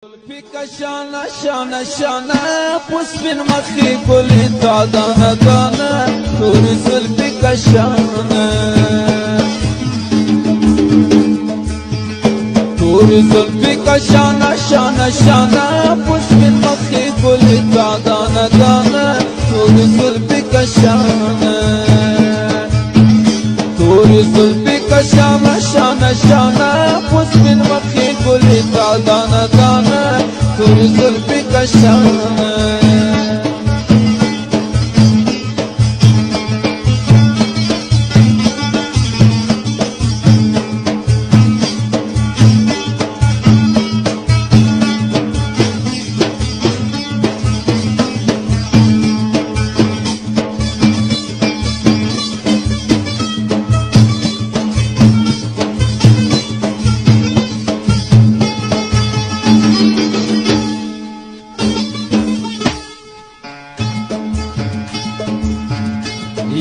زلفی کا شانه شانه شانه پسپین مخی گلی تا دانه دانه توری زلفی کا شانه توری زلفی کا شانه شانه شانه پسپین مخی گلی تا دانه دانه توری زلفی کا شانه توری زلفی کا شانه شانه شانه پسپین مخی گلی تا دانه دانه توری زلفی کا شانه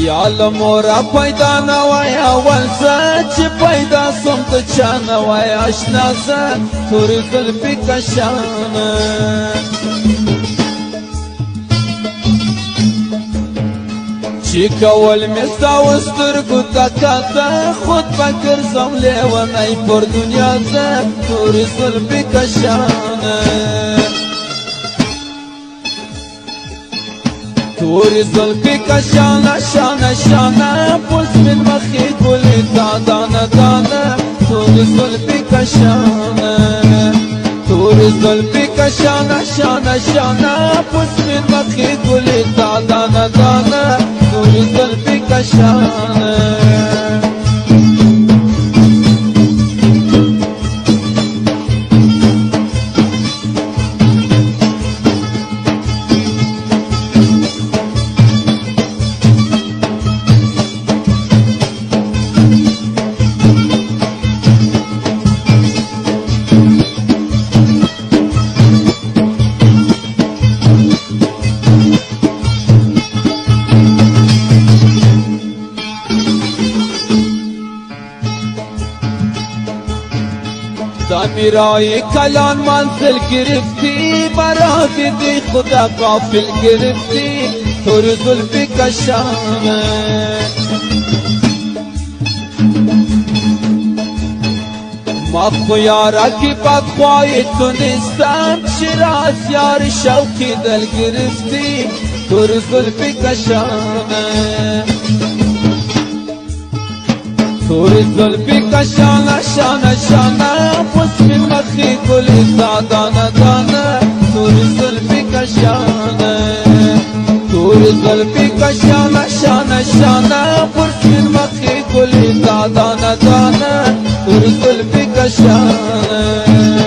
یا لمورا پیدا نوای اول زه چې پیدا سوم د چا نوای اشنا زه توری زلفی کا شانه چې کول مې ستا و سترګو ته کاته خود به ګرځم لیونی پر دنیا زه توری زلفی کا شانه توری زلفی کا شانه شانه شانه پسپین مخی گلی تا دانه دانه توری زلفی کا شانه توری زلفی کا شانه شانه شانه پسپین مخی گلی تا دانه دانه توری زلفی کا شانه میرای کلان منزل گرفتی برا دیدی خدا غافل گرفتی توری زلفی کا شانه ما خو یارا کی بدخواهی تو نیستم شیراز یار شوقی دل گرفتی توری زلفی کا شانه توری زلفی کا شانه شانه شانه پسپین مخی گلی تا دانه دانه توری زلفی کا شانه توری زلفی کا شانه شانه شانه پسپین مخی گلی تا دانه دانه توری زلفی کا شانه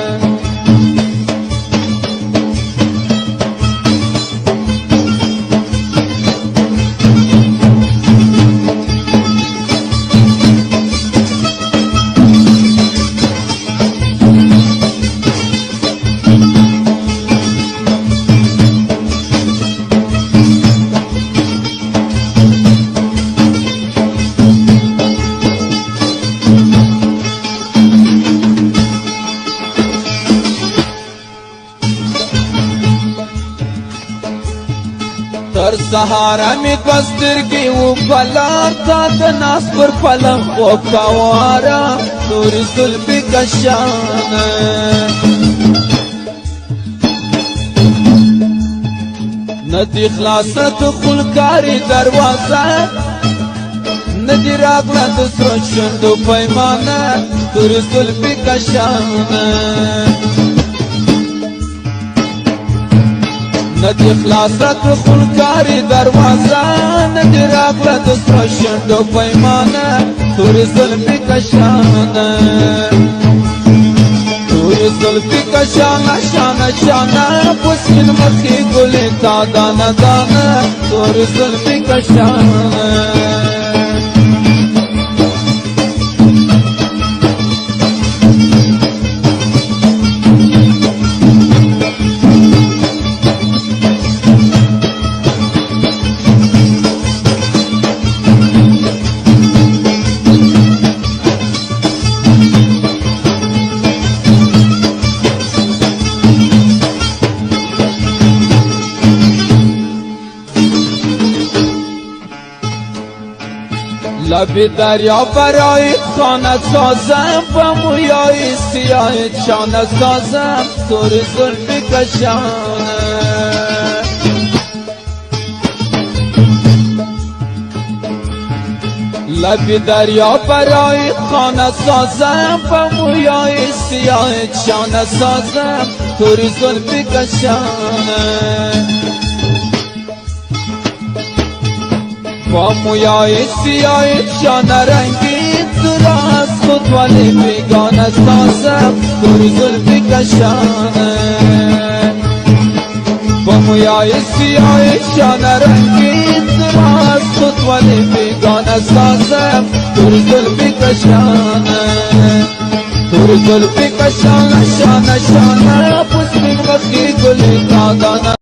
تر سهارا می بسترگی و بلار تا دناس پر پلنگ و کوارا توری زلفی کا شانه ندی خلاصت خلکاری دروازه ندی راغلا دسرو شندو پیمانه توری زلفی کا شانه ندی خلاصت خلکاری دروازه ندی راغلا دسرو شندو پیمانه توری زلفی کا شانه توری زلفی کا شانه شانه شانه پسپین مخی گلی تا دانه دانه توری زلفی کا شانه لب دریا برای خانه سازم با مویای سیاه چانه سازم سر زلفی کشانه لب دریا برای خانه سازم با مویای سیاه چانه سازم سر زلفی کشانه با مویای سیاه چانه رنگی تو را از خود ولی بیگانه سازم سر زلفی کشانه با مویای سیاه چانه رنگی تو را از خود ولی بیگانه سازم سر زلفی کشانه سر زلفی کشانه شانه شانه پس بین مخی گلی دادانه